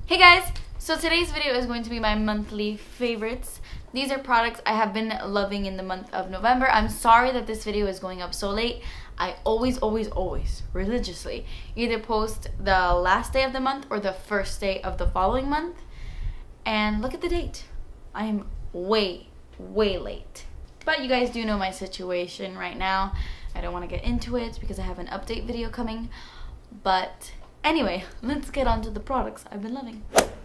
Hey guys! So today's video is going to be my monthly favorites. These are products I have been loving in the month of November. I'm sorry that this video is going up so late. I always religiously either post the last day of the month or the first day of the following month. And look at the date. I am way late. But you guys do know my situation right now. I don't want to get into it because I have an update video coming. But anyway, let's get on to the products I've been loving.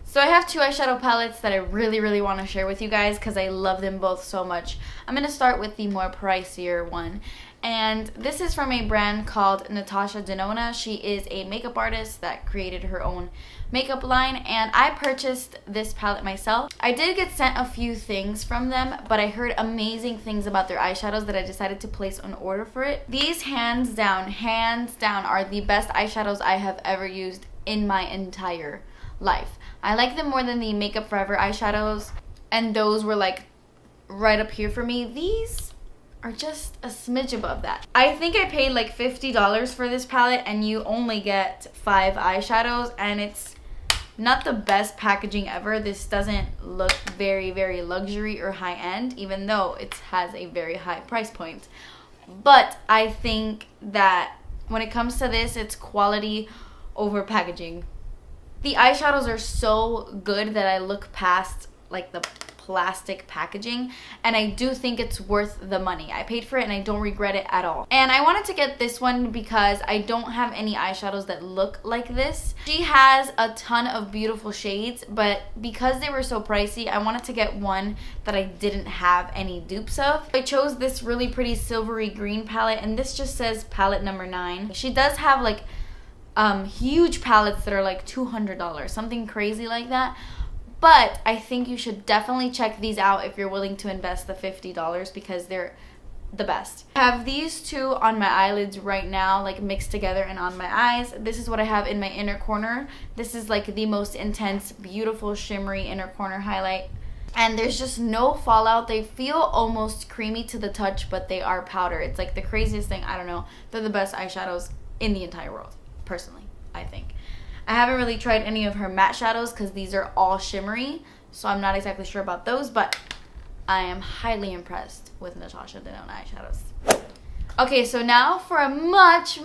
So I have two eyeshadow palettes that I really want to share with you guys because I love them both so much. I'm going to start with the more pricier one. And this is from a brand called Natasha Denona. She is a makeup artist that created her own makeup line, and I purchased this palette myself. I did get sent a few things from them, but I heard amazing things about their eyeshadows that I decided to place an order for it. These hands down are the best eyeshadows I have ever used in my entire life. I like them more than the Makeup Forever eyeshadows, and those were like right up here for me. These are just a smidge above that. I think I paid like $50 for this palette, and you only get 5 eyeshadows, and it's not the best packaging ever. This doesn't look very luxury or high-end, even though it has a very high price point. But I think that when it comes to this, it's quality over packaging. The eyeshadows are so good that I look past like the plastic packaging, and I do think it's worth the money. I paid for it and I don't regret it at all. And I wanted to get this one because I don't have any eyeshadows that look like this. She has a ton of beautiful shades, but because they were so pricey, I wanted to get one that I didn't have any dupes of. I chose this really pretty silvery green palette, and this just says palette number 9. She does have like huge palettes that are like $200, something crazy like that. But I think you should definitely check these out if you're willing to invest the $50 because they're the best. I have these two on my eyelids right now, like mixed together and on my eyes. This is what I have in my inner corner. This is like the most intense, beautiful, shimmery inner corner highlight. And there's just no fallout. They feel almost creamy to the touch, but they are powder. It's like the craziest thing. I don't know. They're the best eyeshadows in the entire world, personally, I think. I haven't really tried any of her matte shadows because these are all shimmery, so I'm not exactly sure about those, but I am highly impressed with Natasha Denona eyeshadows. Okay, so now for a much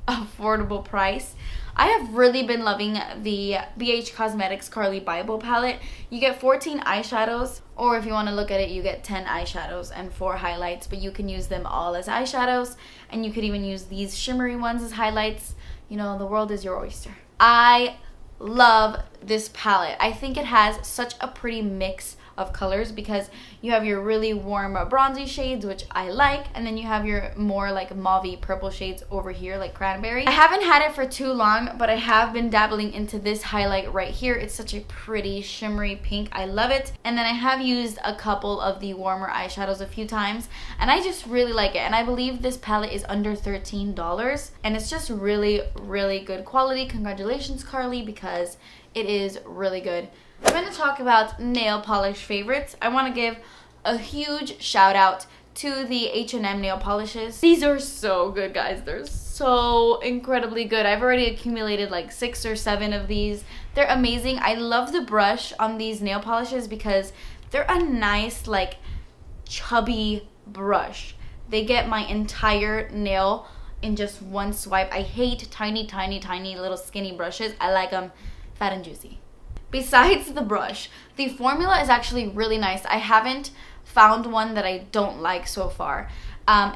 affordable price. I have really been loving the BH Cosmetics Carli Bybel palette. You get 14 eyeshadows, or if you want to look at it, you get 10 eyeshadows and 4 highlights, but you can use them all as eyeshadows, and you could even use these shimmery ones as highlights. You know, the world is your oyster. I love this palette. I think it has such a pretty mix of colors because you have your really warm bronzy shades, which I like, and then you have your more like mauve-y purple shades over here like cranberry. I haven't had it for too long, but I have been dabbling into this highlight right here. It's such a pretty shimmery pink. I love it. And then I have used a couple of the warmer eyeshadows a few times, and I just really like it. And I believe this palette is under $13, and it's just really good quality. Congratulations, Carli, because it is really good. I'm going to talk about nail polish favorites. I want to give a huge shout out to the H&M nail polishes. These are so good, guys. They're so incredibly good. I've already accumulated like 6 or 7 of these. They're amazing. I love the brush on these nail polishes because they're a nice like chubby brush. They get my entire nail in just one swipe. I hate tiny little skinny brushes. I like them fat and juicy. Besides the brush, the formula is actually really nice. I haven't found one that I don't like so far.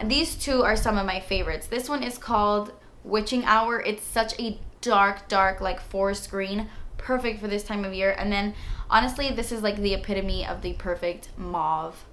These two are some of my favorites. This one is called Witching Hour. It's such a dark like forest green. Perfect for this time of year. And then honestly, this is like the epitome of the perfect mauve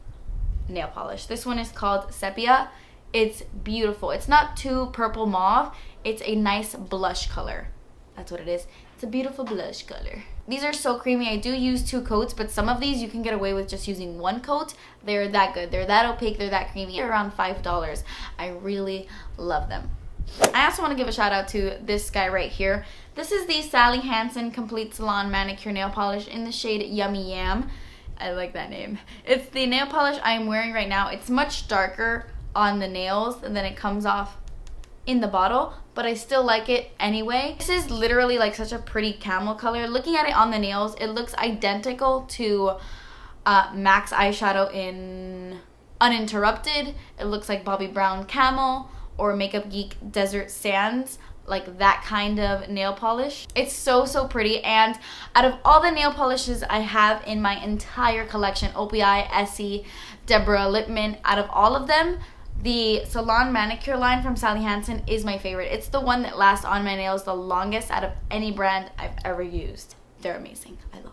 nail polish. This one is called Sepia. It's beautiful. It's not too purple mauve. It's a nice blush color. That's what it is. It's a beautiful blush color. These are so creamy. I do use 2 coats, but some of these you can get away with just using 1 coat. They're that good. They're that opaque. They're that creamy. They're around $5. I really love them. I also want to give a shout out to this guy right here. This is the Sally Hansen Complete Salon Manicure Nail Polish in the shade Yummy Yam. I like that name. It's the nail polish I am wearing right now. It's much darker on the nails, and then it comes off in the bottle, but I still like it anyway. This is literally like such a pretty camel color. Looking at it on the nails, it looks identical to MAC's eyeshadow in Uninterrupted. It looks like Bobbi Brown Camel or Makeup Geek Desert Sands, like that kind of nail polish. It's so pretty, and out of all the nail polishes I have in my entire collection, OPI, Essie, Deborah, Lippmann, out of all of them, the Salon Manicure line from Sally Hansen is my favorite. It's the one that lasts on my nails the longest out of any brand I've ever used. They're amazing. I love them.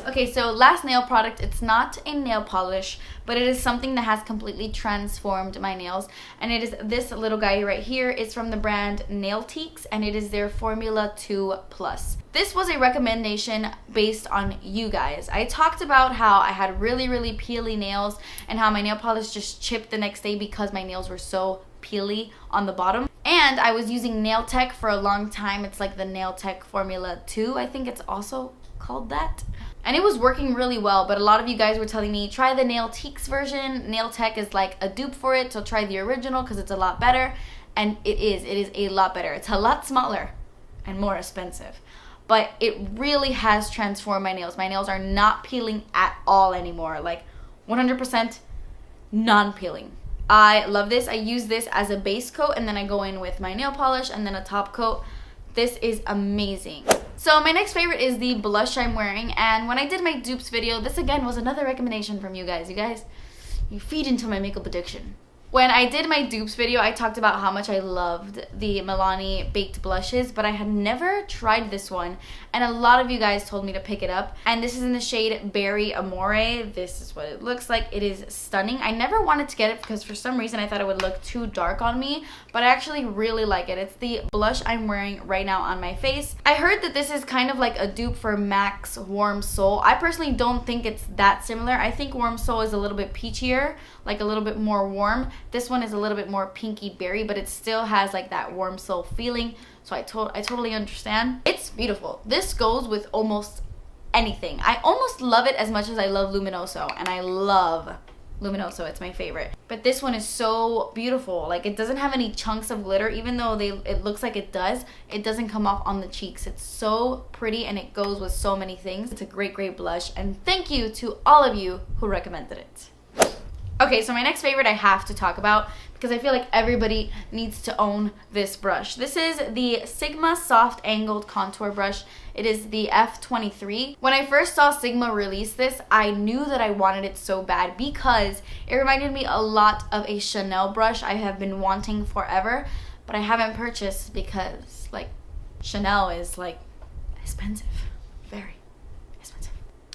Okay, so last nail product, it's not a nail polish, but it is something that has completely transformed my nails, and it is this little guy right here. It's from the brand Nailtiques, and it is their Formula 2 Plus. This was a recommendation based on you guys. I talked about how I had really peely nails and how my nail polish just chipped the next day because my nails were so peely on the bottom. And I was using Nail Tech for a long time. It's like the Nail Tech Formula 2, I think it's also called that. And it was working really well, but a lot of you guys were telling me, try the Nailtiques version. Nail Tech is like a dupe for it, so try the original because it's a lot better. And it is a lot better. It's a lot smaller and more expensive. But it really has transformed my nails. My nails are not peeling at all anymore. Like 100% non-peeling. I love this. I use this as a base coat, and then I go in with my nail polish and then a top coat. This is amazing. So my next favorite is the blush I'm wearing, and when I did my dupes video, this again was another recommendation from you guys. You feed into my makeup addiction. When I did my dupes video, I talked about how much I loved the Milani baked blushes, but I had never tried this one, and a lot of you guys told me to pick it up. And this is in the shade Berry Amore. This is what it looks like. It is stunning. I never wanted to get it because for some reason I thought it would look too dark on me, but I actually really like it. It's the blush I'm wearing right now on my face. I heard that this is kind of like a dupe for MAC's Warm Soul. I personally don't think it's that similar. I think Warm Soul is a little bit peachier, like a little bit more warm. This one is a little bit more pinky berry, but it still has like that Warm Soul feeling. So I totally understand. It's beautiful. This goes with almost anything. I almost love it as much as I love Luminoso, and I love Luminoso. It's my favorite. But this one is so beautiful. Like, it doesn't have any chunks of glitter, even though it looks like it does. It doesn't come off on the cheeks. It's so pretty, and it goes with so many things. It's a great blush, and thank you to all of you who recommended it. Okay, so my next favorite I have to talk about because I feel like everybody needs to own this brush. This is the Sigma Soft Angled Contour Brush. It is the F23. When I first saw Sigma release this, I knew that I wanted it so bad because it reminded me a lot of a Chanel brush I have been wanting forever, but I haven't purchased because, like, Chanel is, like, expensive. Very expensive.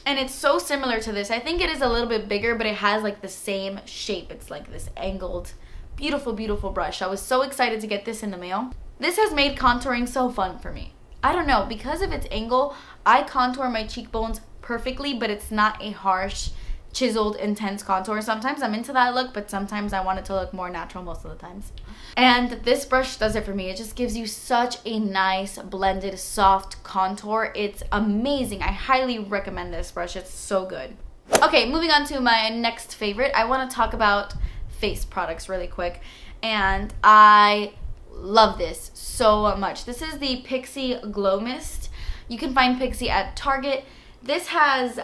And it's so similar to this. I think it is a little bit bigger, but it has like the same shape. It's like this angled, beautiful brush. I was so excited to get this in the mail. This has made contouring so fun for me. I don't know, because of its angle, I contour my cheekbones perfectly, but it's not a harsh, chiseled, intense contour. Sometimes I'm into that look, but sometimes I want it to look more natural most of the times. And this brush does it for me. It just gives you such a nice, blended, soft contour. It's amazing. I highly recommend this brush. It's so good. Okay, moving on to my next favorite. I want to talk about face products really quick. And I love this so much. This is the Pixi Glow Mist. You can find Pixi at Target. This has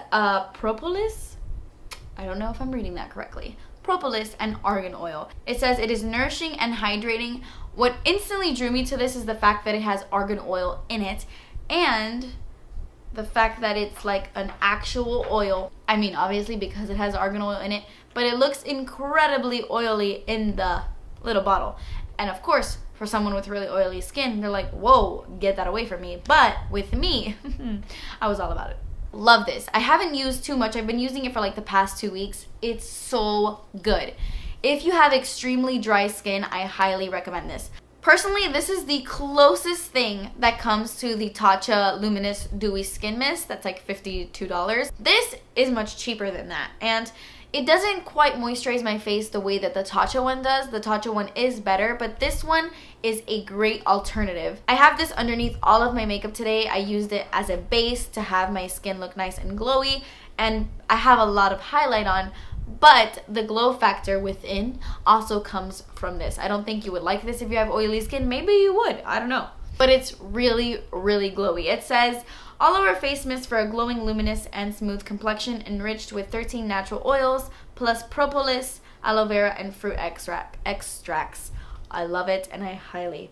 propolis. I don't know if I'm reading that correctly. Propolis and argan oil. It says it is nourishing and hydrating. What instantly drew me to this is the fact that it has argan oil in it, and the fact that it's like an actual oil. I mean, obviously because it has argan oil in it, but it looks incredibly oily in the little bottle. And of course, for someone with really oily skin, they're like, whoa, get that away from me. But with me, I was all about it. Love this. I haven't used too much. I've been using it for like the past 2 weeks. It's so good. If you have extremely dry skin, I highly recommend this. Personally, this is the closest thing that comes to the Tatcha Luminous Dewy Skin Mist. That's like $52. This is much cheaper than that. And it doesn't quite moisturize my face the way that the Tatcha one does. The Tatcha one is better, but this one is a great alternative. I have this underneath all of my makeup today. I used it as a base to have my skin look nice and glowy, and I have a lot of highlight on, But the glow factor within also comes from this. I don't think you would like this if you have oily skin. Maybe you would. I don't know. But it's really, really glowy. It says, all over face mist for a glowing, luminous, and smooth complexion enriched with 13 natural oils, plus propolis, aloe vera, and fruit extracts. I love it, and I highly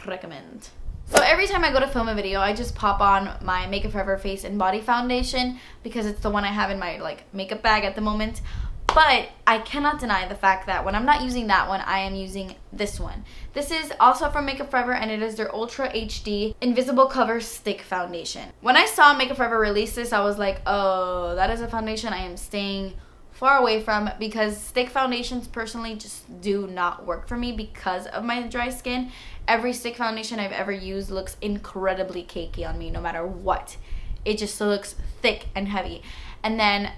recommend. So every time I go to film a video, I just pop on my Makeup Forever Face and Body Foundation because it's the one I have in my makeup bag at the moment. But I cannot deny the fact that when I'm not using that one, I am using this one. This is also from Makeup Forever, and it is their Ultra HD Invisible Cover Stick Foundation. When I saw Makeup Forever release this, I was like, oh, that is a foundation I am staying far away from, because stick foundations personally just do not work for me because of my dry skin. Every stick foundation I've ever used looks incredibly cakey on me no matter what. It just looks thick and heavy. And then,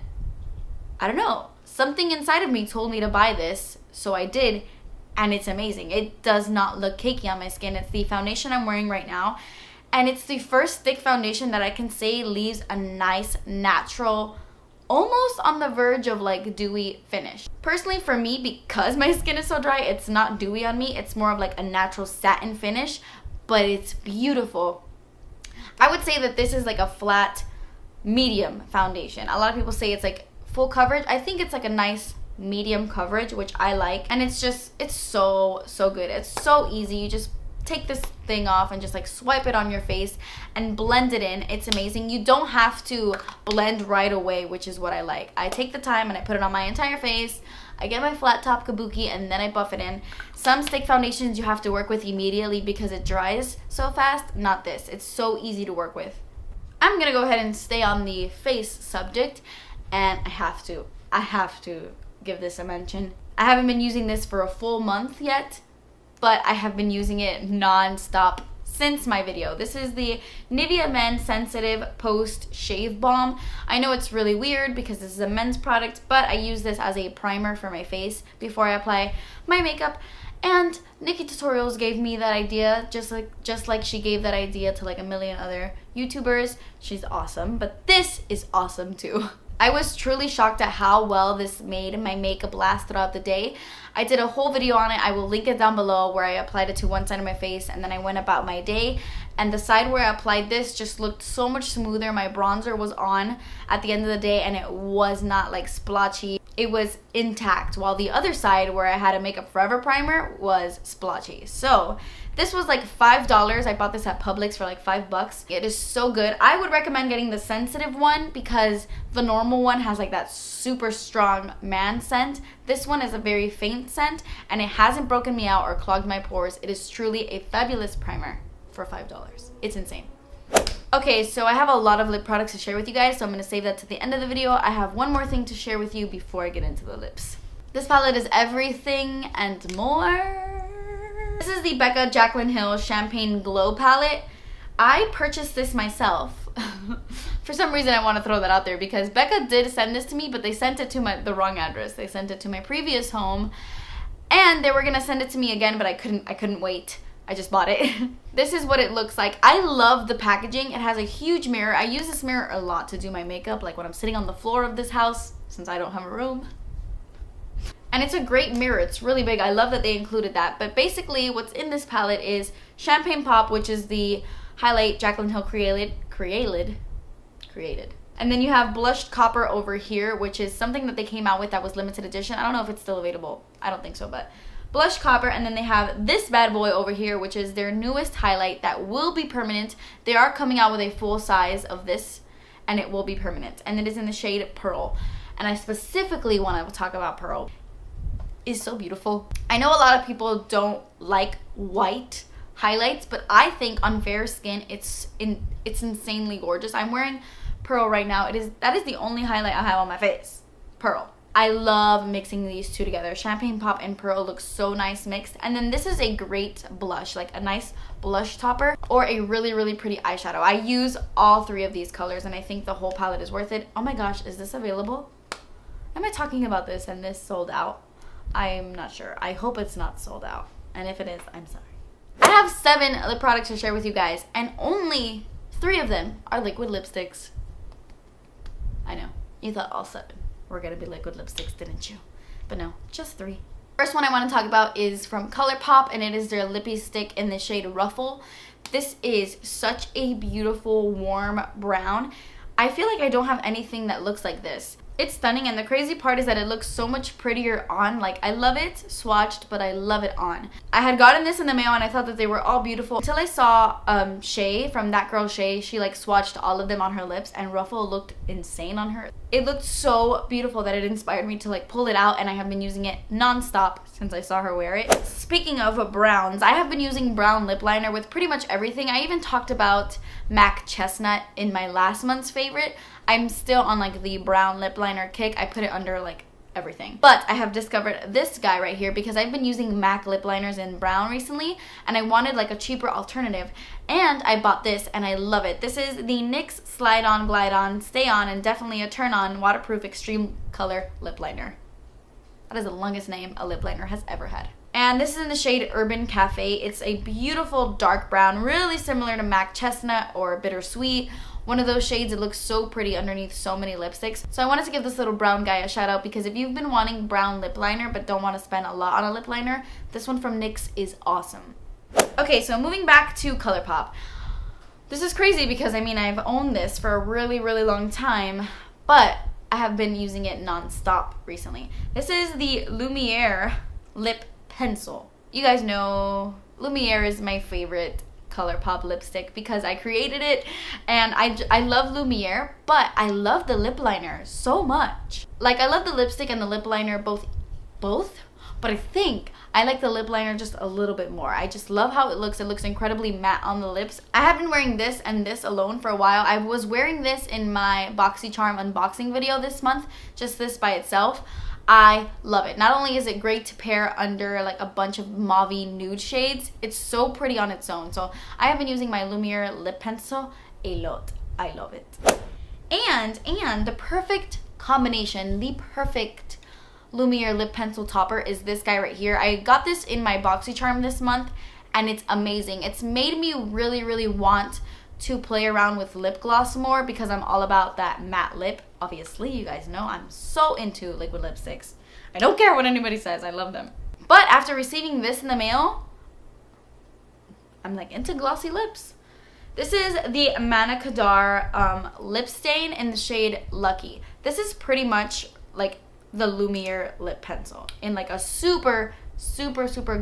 I don't know, something inside of me told me to buy this, so I did, and it's amazing. It does not look cakey on my skin. It's the foundation I'm wearing right now, and it's the first stick foundation that I can say leaves a nice, natural, almost on the verge of dewy finish. Personally, for me, because my skin is so dry, it's not dewy on me. It's more of a natural satin finish, but it's beautiful. I would say that this is a flat, medium foundation. A lot of people say it's full coverage. I think it's a nice medium coverage, which I like, and it's so good. It's so easy. You just take this thing off and just swipe it on your face and blend it in. It's amazing. You don't have to blend right away, which is what I like. I take the time and I put it on my entire face. I get my flat top kabuki and then I buff it in. Some stick foundations you have to work with immediately because it dries so fast. Not this. It's so easy to work with. I'm gonna go ahead and stay on the face subject, and I have to give this a mention. I haven't been using this for a full month yet, but I have been using it non-stop since my video. This is the Nivea Men Sensitive Post Shave Balm. I know it's really weird because this is a men's product, but I use this as a primer for my face before I apply my makeup. And NikkieTutorials gave me that idea, just like she gave that idea to a million other YouTubers. She's awesome, but this is awesome too. I was truly shocked at how well this made my makeup last throughout the day. I did a whole video on it. I will link it down below, where I applied it to one side of my face and then I went about my day. And the side where I applied this just looked so much smoother. My bronzer was on at the end of the day and it was not splotchy. It was intact, while the other side where I had a Makeup Forever primer was splotchy. So this was $5. I bought this at Publix for $5. It is so good. I would recommend getting the sensitive one because the normal one has that super strong man scent. This one is a very faint scent and it hasn't broken me out or clogged my pores. It is truly a fabulous primer for $5. It's insane. Okay, so I have a lot of lip products to share with you guys, so I'm going to save that to the end of the video. I have one more thing to share with you before I get into the lips. This palette is everything and more. This is the Becca Jaclyn Hill Champagne Glow Palette. I purchased this myself. For some reason, I want to throw that out there because Becca did send this to me, but they sent it to the wrong address. They sent it to my previous home, and they were going to send it to me again, but I couldn't wait. I just bought it. This is what it looks like. I love the packaging. It has a huge mirror. I use this mirror a lot to do my makeup, when I'm sitting on the floor of this house, since I don't have a room. And it's a great mirror. It's really big. I love that they included that. But basically, what's in this palette is Champagne Pop, which is the highlight Jaclyn Hill created. And then you have Blushed Copper over here, which is something that they came out with that was limited edition. I don't know if it's still available. I don't think so, but Blushed Copper. And then they have this bad boy over here, which is their newest highlight that will be permanent. They are coming out with a full size of this, and it will be permanent. And it is in the shade Pearl. And I specifically want to talk about Pearl. It's so beautiful. I know a lot of people don't like white highlights, but I think on fair skin, it's insanely gorgeous. I'm wearing Pearl right now. That is the only highlight I have on my face. Pearl. I love mixing these two together. Champagne Pop and Pearl look so nice mixed. And then this is a great blush, a nice blush topper or a really, really pretty eyeshadow. I use all three of these colors and I think the whole palette is worth it. Oh my gosh, is this available? Am I talking about this and this sold out? I'm not sure. I hope it's not sold out. And if it is, I'm sorry. I have 7 lip products to share with you guys, and only 3 of them are liquid lipsticks. I know. You thought all 7. were gonna be liquid lipsticks, didn't you? But no, just 3. First one I want to talk about is from ColourPop, and it is their lippy stick in the shade Ruffle. This is such a beautiful warm brown. I feel like I don't have anything that looks like this. It's stunning, and the crazy part is that it looks so much prettier on. Like, I love it swatched, but I love it on. I had gotten this in the mail and I thought that they were all beautiful until I saw Shay from That Girl Shay. She like swatched all of them on her lips, and Ruffle looked insane on her. It looked so beautiful that it inspired me to like pull it out, and I have been using it non-stop since I saw her wear it. Speaking of browns, I have been using brown lip liner with pretty much everything. I even talked about MAC Chestnut in my last month's favorite. I'm still on like the brown lip liner kick. I put it under like everything. But I have discovered this guy right here because I've been using MAC lip liners in brown recently, and I wanted like a cheaper alternative, and I bought this and I love it. This is the NYX Slide On, Glide On, Stay On, and Definitely a Turn On Waterproof Extreme Color Lip Liner. That is the longest name a lip liner has ever had. And this is in the shade Urban Cafe. It's a beautiful dark brown, really similar to MAC Chestnut or Bittersweet. One of those shades. It looks so pretty underneath so many lipsticks. So I wanted to give this little brown guy a shout out, because if you've been wanting brown lip liner but don't want to spend a lot on a lip liner, this one from NYX is awesome. Okay, so moving back to ColourPop. This is crazy because I mean I've owned this for a really long time, but I have been using it non-stop recently. This is the Lumiere Lip Pencil. You guys know Lumiere is my favorite ColourPop lipstick because I created it, and I love Lumiere, but I love the lip liner so much. Like, I love the lipstick and the lip liner both, but I think I like the lip liner just a little bit more. I just love how it looks. It looks incredibly matte on the lips. I have been wearing this and this alone for a while. I was wearing this in my BoxyCharm unboxing video this month, just this by itself. I love it. Not only is it great to pair under like a bunch of mauve nude shades, it's so pretty on its own. So I have been using my Lumiere lip pencil a lot. I love it. And the perfect combination, the perfect Lumiere lip pencil topper is this guy right here. I got this in my BoxyCharm this month, and it's amazing. It's made me really want to play around with lip gloss more because I'm all about that matte lip. Obviously, you guys know I'm so into liquid lipsticks. I don't care what anybody says, I love them. But after receiving this in the mail, I'm like into glossy lips. This is the Manna Kadar lip stain in the shade Lucky. This is pretty much like the Lumiere lip pencil in like a super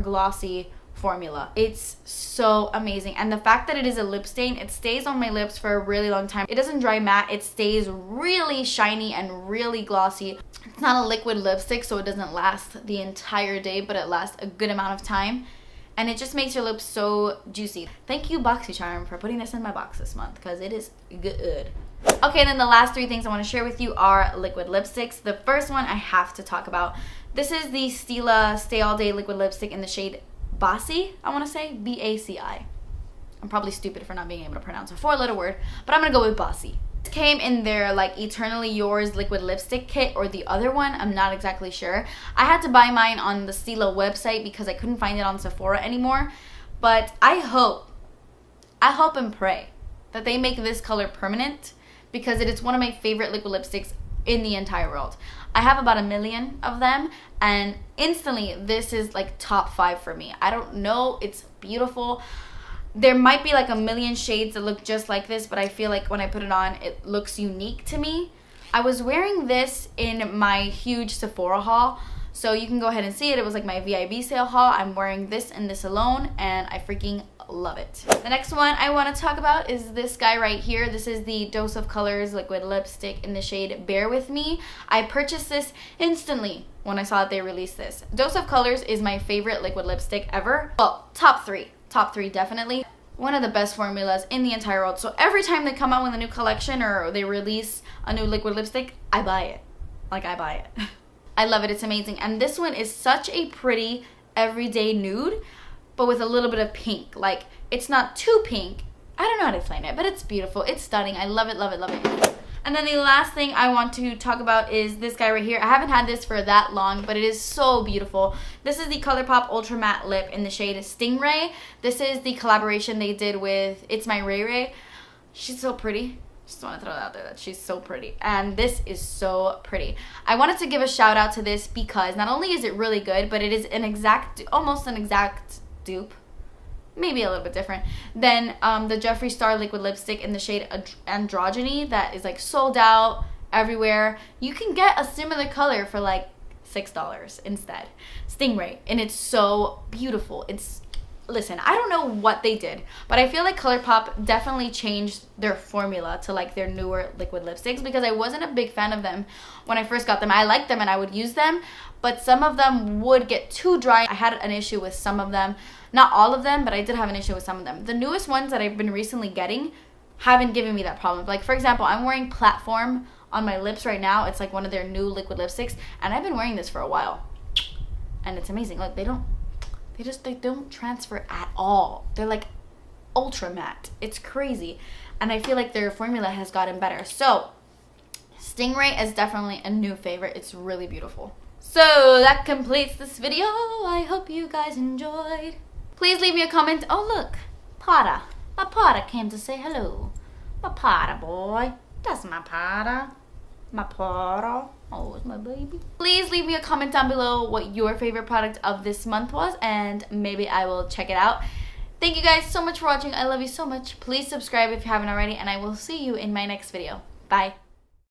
glossy formula. It's so amazing, and the fact that it is a lip stain, it stays on my lips for a really long time. It doesn't dry matte. It stays really shiny and really glossy. It's not a liquid lipstick, so it doesn't last the entire day, but it lasts a good amount of time, and it just makes your lips so juicy. Thank you, BoxyCharm, for putting this in my box this month because it is good. Okay, then the last 3 things I want to share with you are liquid lipsticks. The first one I have to talk about. This is the Stila Stay All Day liquid lipstick in the shade Baci, I want to say, B-A-C-I. I'm probably stupid for not being able to pronounce a 4-letter word, but I'm going to go with Baci. It came in their like Eternally Yours liquid lipstick kit, or the other one, I'm not exactly sure. I had to buy mine on the Stila website because I couldn't find it on Sephora anymore, but I hope and pray that they make this color permanent because it is one of my favorite liquid lipsticks in the entire world. I have about 1 million of them, and instantly this is like top 5 for me. I don't know, it's beautiful. There might be like 1 million shades that look just like this, but I feel like when I put it on, it looks unique to me. I was wearing this in my huge Sephora haul, so you can go ahead and see it. It was like my VIB sale haul. I'm wearing this and this alone, and I freaking love it. The next one I want to talk about is this guy right here. This is the Dose of Colors liquid lipstick in the shade Bear With Me. I purchased this instantly when I saw that they released this. Dose of Colors is my favorite liquid lipstick ever. Well, top 3 definitely. One of the best formulas in the entire world. So every time they come out with a new collection or they release a new liquid lipstick, I buy it. Like, I buy it. I love it. It's amazing. And this one is such a pretty everyday nude, but with a little bit of pink. Like, it's not too pink. I don't know how to explain it, but it's beautiful. It's stunning. I love it, love it, love it. And then the last thing I want to talk about is this guy right here. I haven't had this for that long, but it is so beautiful. This is the ColourPop Ultra Matte Lip in the shade Stingray. This is the collaboration they did with It's My Ray Ray. She's so pretty. Just want to throw that out there that she's so pretty. And this is so pretty. I wanted to give a shout out to this because not only is it really good, but it is almost an exact dupe, maybe a little bit different, than the Jeffree Star liquid lipstick in the shade Androgyny that is like sold out everywhere. You can get a similar color for like $6 instead. Stingray. And it's so beautiful. Listen, I don't know what they did, but I feel like ColourPop definitely changed their formula to like their newer liquid lipsticks, because I wasn't a big fan of them when I first got them. I liked them and I would use them, but some of them would get too dry. I had an issue with some of them. Not all of them, but I did have an issue with some of them. The newest ones that I've been recently getting haven't given me that problem. Like, for example, I'm wearing Platform on my lips right now. It's like one of their new liquid lipsticks, and I've been wearing this for a while. And it's amazing. Like, they don't transfer at all. They're like ultra matte. It's crazy. And I feel like their formula has gotten better. So Stingray is definitely a new favorite. It's really beautiful. So that completes this video. I hope you guys enjoyed. Please leave me a comment. Oh look, Potter. My Potter came to say hello. My Potter boy. That's my Potter. My Potter. Oh, it's my baby. Please leave me a comment down below what your favorite product of this month was, and maybe I will check it out. Thank you guys so much for watching. I love you so much. Please subscribe if you haven't already, and I will see you in my next video. Bye.